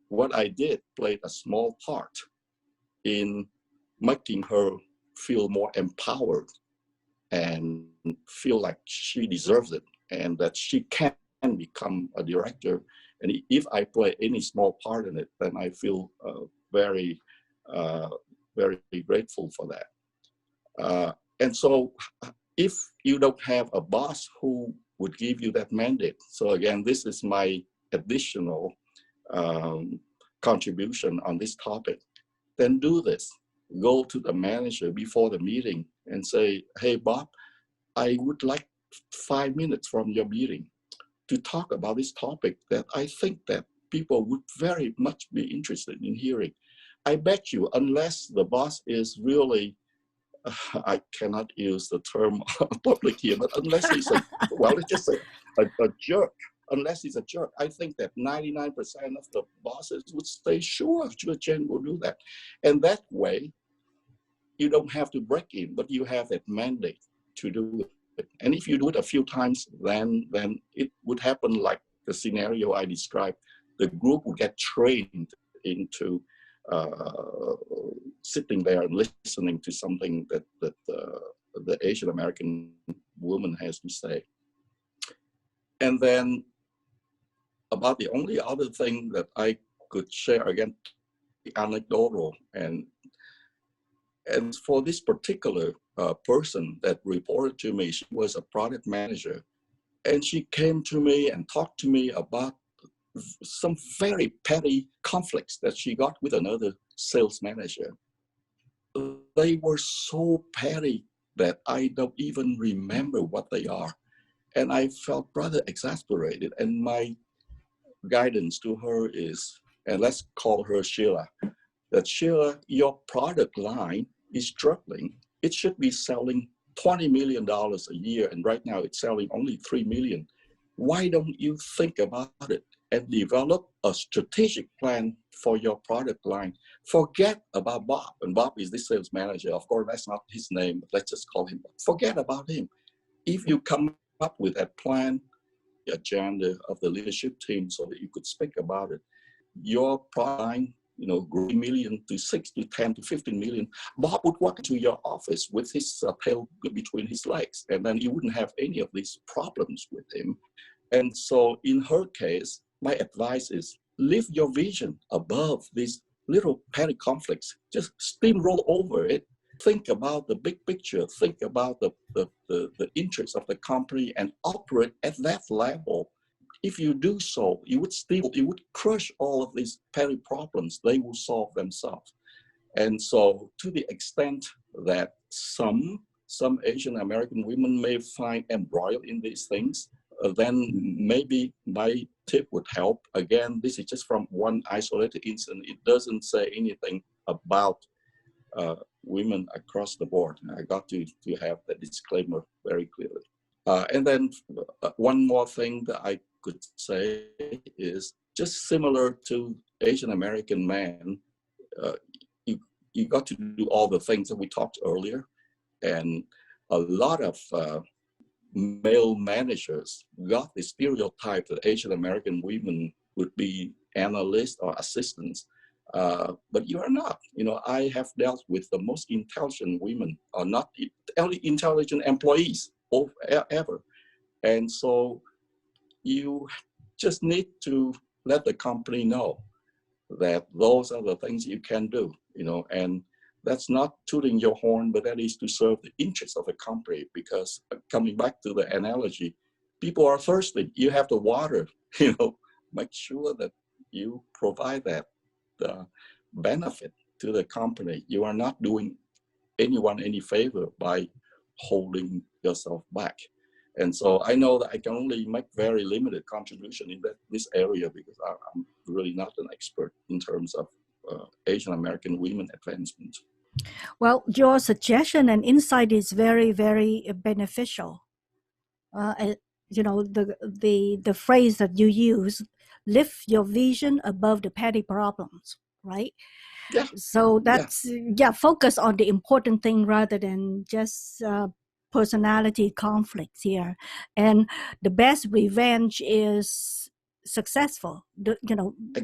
what I did played a small part in making her feel more empowered and feel like she deserves it and that she can become a director, and if I play any small part in it, then I feel very, very grateful for that. And so if you don't have a boss who would give you that mandate, so again, this is my additional contribution on this topic, then do this. Go to the manager before the meeting and say, hey, Bob, I would like 5 minutes from your meeting to talk about this topic that I think that people would very much be interested in hearing. I bet you, unless the boss is really, I cannot use the term public here, but unless he's a, well, let's just say a jerk, unless he's a jerk, I think that 99% of the bosses would say, sure, Jen will do that. And that way, you don't have to break in, but you have that mandate to do it. And if you do it a few times, then it would happen like the scenario I described. The group would get trained into sitting there and listening to something that the Asian American woman has to say. And then about the only other thing that I could share, again, anecdotal, and for this particular person that reported to me, she was a product manager, and she came to me and talked to me about some very petty conflicts that she got with another sales manager. They were so petty that I don't even remember what they are. And I felt rather exasperated. And my guidance to her is, and let's call her Sheila, that Sheila, your product line is struggling. It should be selling $20 million a year, and right now it's selling only $3 million. Why don't you think about it and develop a strategic plan for your product line? Forget about Bob, and Bob is the sales manager. Of course, that's not his name, but let's just call him Bob. Forget about him. If you come up with a plan, the agenda of the leadership team so that you could speak about it, your product line, grow million to 6 to 10 to 15 million, Bob would walk into your office with his tail between his legs, and then you wouldn't have any of these problems with him. And so in her case, my advice is lift your vision above these little petty conflicts. Just steamroll over it. Think about the big picture. Think about the interests of the company and operate at that level. If you do so, you would crush all of these petty problems. They will solve themselves. And so to the extent that some Asian American women may find embroiled in these things, then maybe my tip would help. Again, this is just from one isolated incident. It doesn't say anything about women across the board. I got to have that disclaimer very clearly. And then one more thing that I could say is just similar to Asian American men, you got to do all the things that we talked earlier. And a lot of male managers got the stereotype that Asian American women would be analysts or assistants. But you are not. I have dealt with the most intelligent women, or not intelligent employees ever. And so you just need to let the company know that those are the things you can do, and that's not tooting your horn, but that is to serve the interests of the company. Because coming back to the analogy, people are thirsty. You have the water, make sure that you provide that benefit to the company. You are not doing anyone any favor by holding yourself back. And so I know that I can only make very limited contribution in this area, because I'm really not an expert in terms of Asian American women advancement. Well, your suggestion and insight is very, very beneficial. Uh, the phrase that you use, lift your vision above the petty problems, right? Yeah, So yeah. that's, focus on the important thing rather than just personality conflicts here. And the best revenge is successful.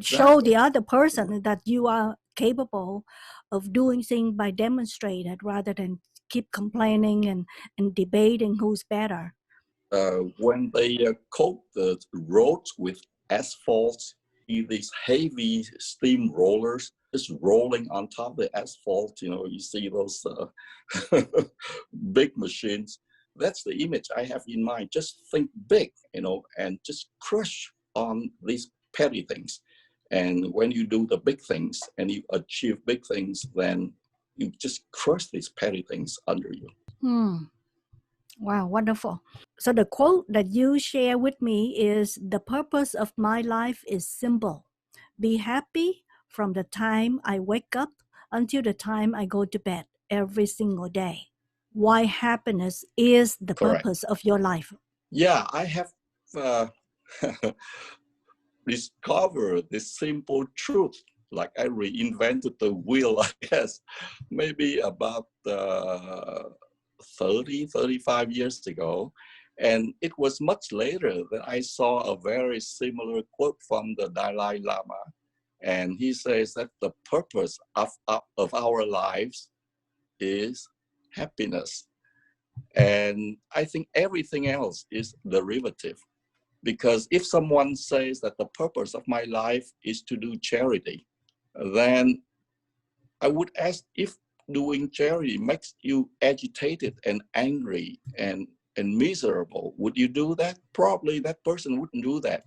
Show the Exactly. other person that you are capable of doing things by demonstrated rather than keep complaining and debating who's better. When they coat the roads with asphalt, these heavy steam rollers just rolling on top of the asphalt, you see those big machines. That's the image I have in mind. Just think big, and just crush on these petty things. And when you do the big things and you achieve big things, then you just crush these petty things under you. Wow, wonderful. So the quote that you share with me is, the purpose of my life is simple. Be happy from the time I wake up until the time I go to bed every single day. Why happiness is the Correct. purpose of your life. Yeah, I have uh, discovered this simple truth. Like I reinvented the wheel, I guess, maybe about 35 years ago. And it was much later that I saw a very similar quote from the Dalai Lama. And he says that the purpose of our lives is happiness. And I think everything else is derivative. Because if someone says that the purpose of my life is to do charity, then I would ask, if doing charity makes you agitated and angry and miserable, would you do that? Probably that person wouldn't do that.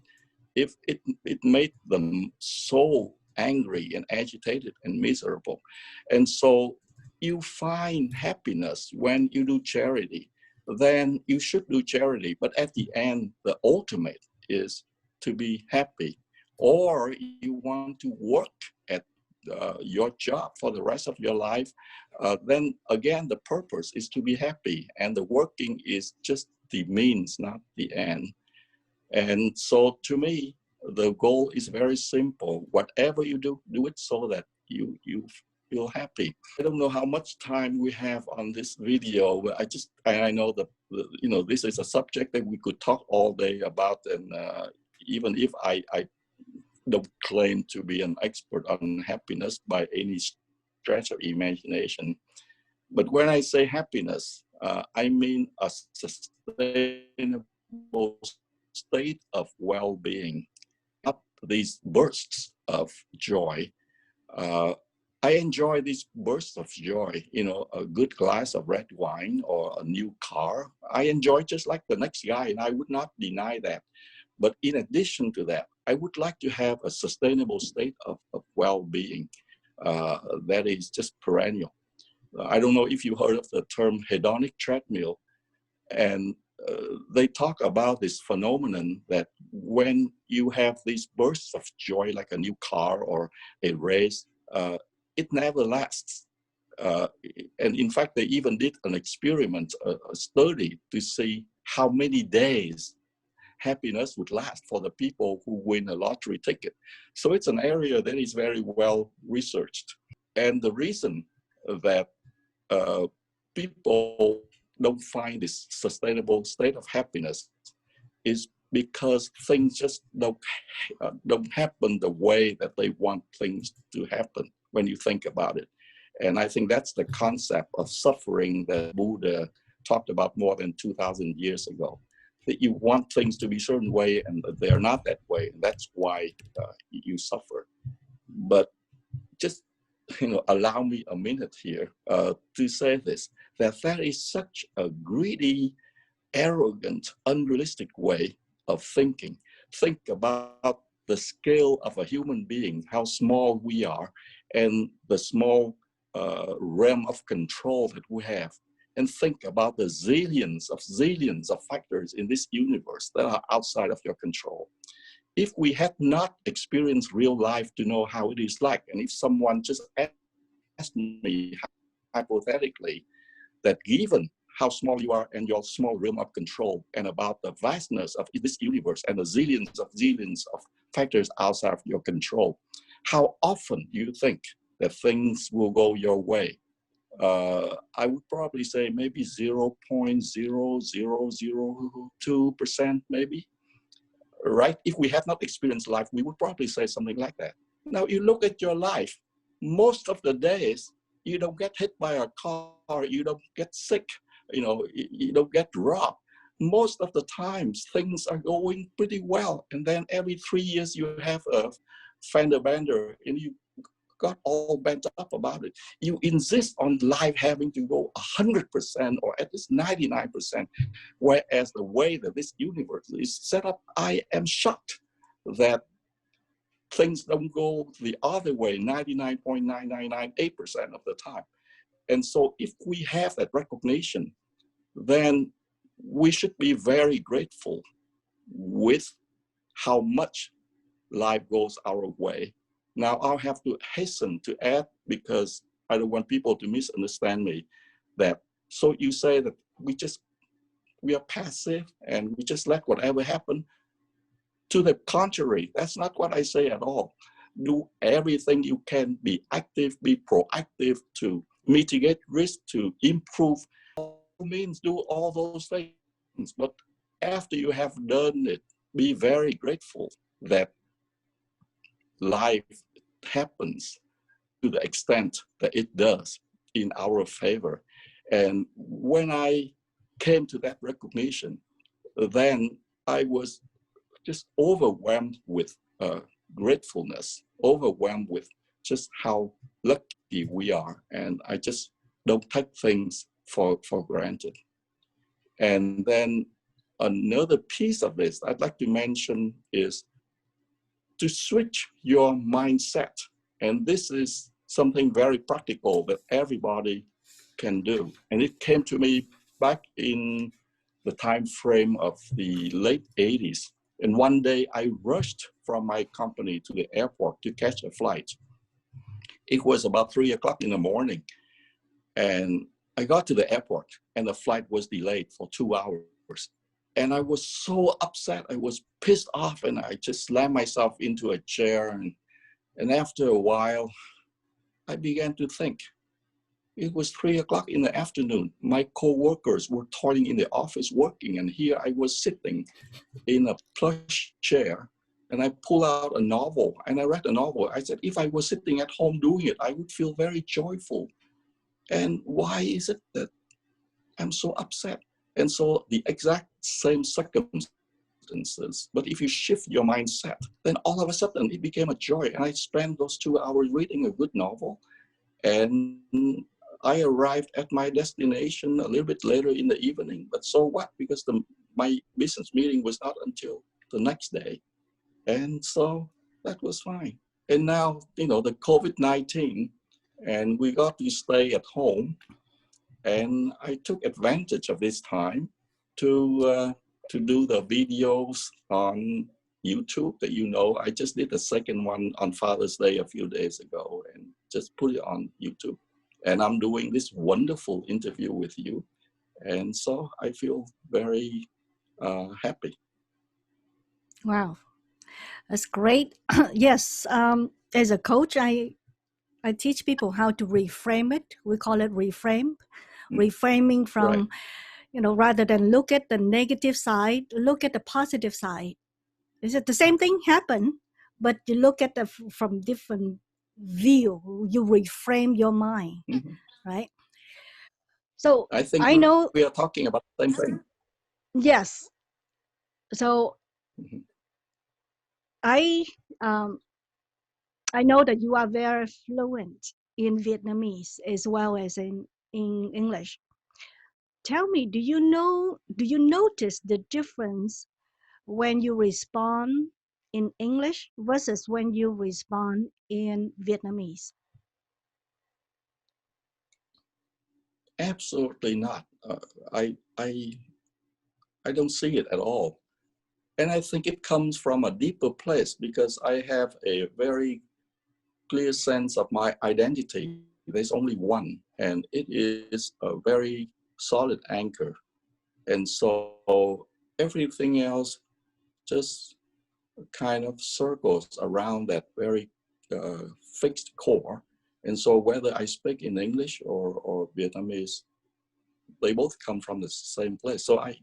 If it made them so angry and agitated and miserable. And so you find happiness when you do charity, then you should do charity. But at the end, the ultimate is to be happy. Or you want to work at your job for the rest of your life, then again, the purpose is to be happy. And the working is just the means, not the end. And so to me, the goal is very simple. Whatever you do, do it so that you feel happy. I don't know how much time we have on this video, but I know that this is a subject that we could talk all day about, and even if I don't claim to be an expert on happiness by any stretch of imagination. But when I say happiness, I mean a sustainable state of well-being, up these bursts of joy. Uh, I enjoy these bursts of joy, a good glass of red wine or a new car. I enjoy just like the next guy, and I would not deny that. But in addition to that, I would like to have a sustainable state of well-being that is just perennial. I don't know if you heard of the term hedonic treadmill, and they talk about this phenomenon that when you have these bursts of joy, like a new car or a race, it never lasts. Uh, and in fact, they even did an experiment, a study to see how many days happiness would last for the people who win a lottery ticket. So it's an area that is very well researched. And the reason that people don't find this sustainable state of happiness is because things just don't happen the way that they want things to happen when you think about it. And I think that's the concept of suffering that Buddha talked about more than 2,000 years ago. That you want things to be a certain way and they're not that way. And that's why you suffer. But just allow me a minute here to say this, that is such a greedy, arrogant, unrealistic way of thinking. Think about the scale of a human being, how small we are, and the small realm of control that we have. And think about the zillions of factors in this universe that are outside of your control. If we had not experienced real life to know how it is like, and if someone just asked me hypothetically that given how small you are and your small realm of control, and about the vastness of this universe and the zillions of factors outside of your control, how often do you think that things will go your way? I would probably say maybe 0.0002%, maybe, right? If we have not experienced life, we would probably say something like that. Now, you look at your life, most of the days, you don't get hit by a car, you don't get sick, you don't get robbed. Most of the times, things are going pretty well. And then every 3 years, you have a fender bender, and you got all bent up about it. You insist on life having to go 100% or at least 99%, whereas the way that this universe is set up, I am shocked that things don't go the other way 99.9998% of the time. And so if we have that recognition, then we should be very grateful with how much life goes our way. Now, I'll have to hasten to add, because I don't want people to misunderstand me, that so you say that we are passive and we just let whatever happen. To the contrary, that's not what I say at all. Do everything you can, be active, be proactive to mitigate risk, to improve. All means do all those things. But after you have done it, be very grateful that life happens to the extent that it does in our favor. And when I came to that recognition, then I was just overwhelmed with gratefulness, overwhelmed with just how lucky we are. And I just don't take things for granted. And then another piece of this I'd like to mention is to switch your mindset. And this is something very practical that everybody can do. And it came to me back in the time frame of the late 80s. And one day I rushed from my company to the airport to catch a flight. It was about 3 o'clock in the morning. And I got to the airport and the flight was delayed for 2 hours. And I was so upset. I was pissed off, and I just slammed myself into a chair. And after a while, I began to think. It was 3 o'clock in the afternoon. My co-workers were toiling in the office working, and here I was sitting in a plush chair, and I pulled out a novel, and I read a novel. I said, if I was sitting at home doing it, I would feel very joyful. And why is it that I'm so upset? And so the exact same circumstances, but if you shift your mindset, then all of a sudden it became a joy. And I spent those 2 hours reading a good novel. And I arrived at my destination a little bit later in the evening, but so what? Because my business meeting was not until the next day. And so that was fine. And now, the COVID-19, and we got to stay at home. And I took advantage of this time to do the videos on YouTube that I just did the second one on Father's Day a few days ago and just put it on YouTube. And I'm doing this wonderful interview with you. And so I feel very happy. Wow, that's great. Yes, as a coach, I teach people how to reframe it. We call it reframe. Reframing from, Right. rather than look at the negative side, look at the positive side. Is it the same thing happen, but you look at from different view, you reframe your mind, Mhm. right? So I think I know, we are talking about the same thing. yes. So Mhm. I um, I know that you are very fluent in Vietnamese as well as in English. Tell me, do you notice the difference when you respond in English versus when you respond in Vietnamese? Absolutely not. I, I, I don't see it at all. And I think it comes from a deeper place because I have a very clear sense of my identity. There's only one, and it is a very solid anchor. And so everything else just kind of circles around that very fixed core. And so whether I speak in English or Vietnamese, they both come from the same place. So I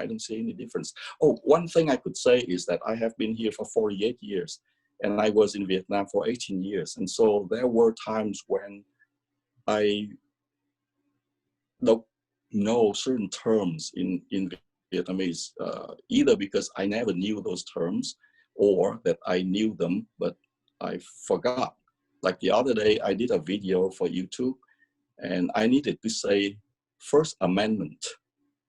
don't see any difference. Oh, one thing I could say is that I have been here for 48 years and I was in Vietnam for 18 years. And so there were times when I don't know certain terms in Vietnamese, either because I never knew those terms or that I knew them, but I forgot. Like the other day, I did a video for YouTube and I needed to say First Amendment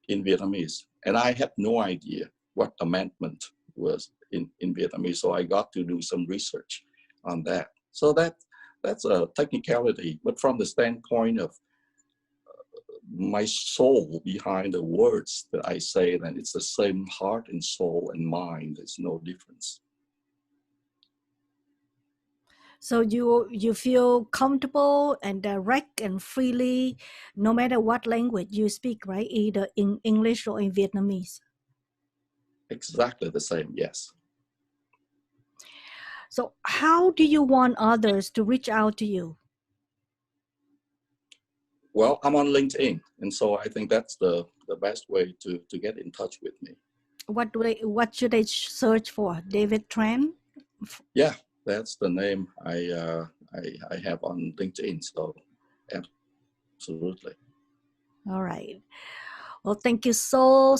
in Vietnamese. And I had no idea what amendment was in Vietnamese. So I got to do some research on that. So that's a technicality, but from the standpoint of my soul behind the words that I say, then it's the same heart and soul and mind. There's no difference. So you feel comfortable and direct and freely, no matter what language you speak, right? Either in English or in Vietnamese. Exactly the same, yes. So how do you want others to reach out to you? Well, I'm on LinkedIn, and so I think that's the best way to get in touch with me. What should they search for? David Tran? Yeah, that's the name I have on LinkedIn. So absolutely. All right. Well, thank you so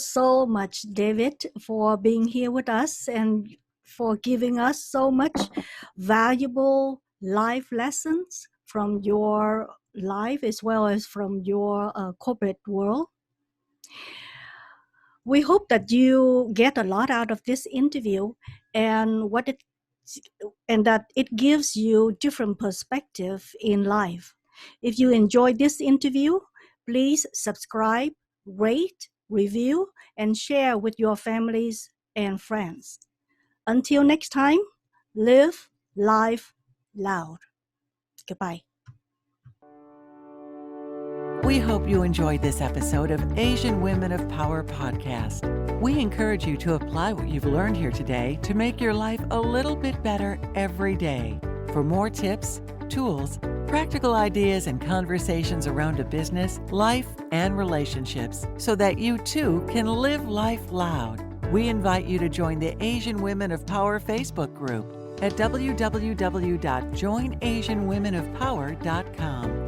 much, David, for being here with us and for giving us so much valuable life lessons from your life as well as from your corporate world. We hope that you get a lot out of this interview and that it gives you different perspective in life. If you enjoyed this interview, please subscribe, rate, review, and share with your families and friends. Until next time, live life loud. Goodbye. We hope you enjoyed this episode of Asian Women of Power podcast. We encourage you to apply what you've learned here today to make your life a little bit better every day. For more tips, tools, practical ideas, and conversations around a business, life, and relationships so that you too can live life loud, we invite you to join the Asian Women of Power Facebook group at www.joinasianwomenofpower.com.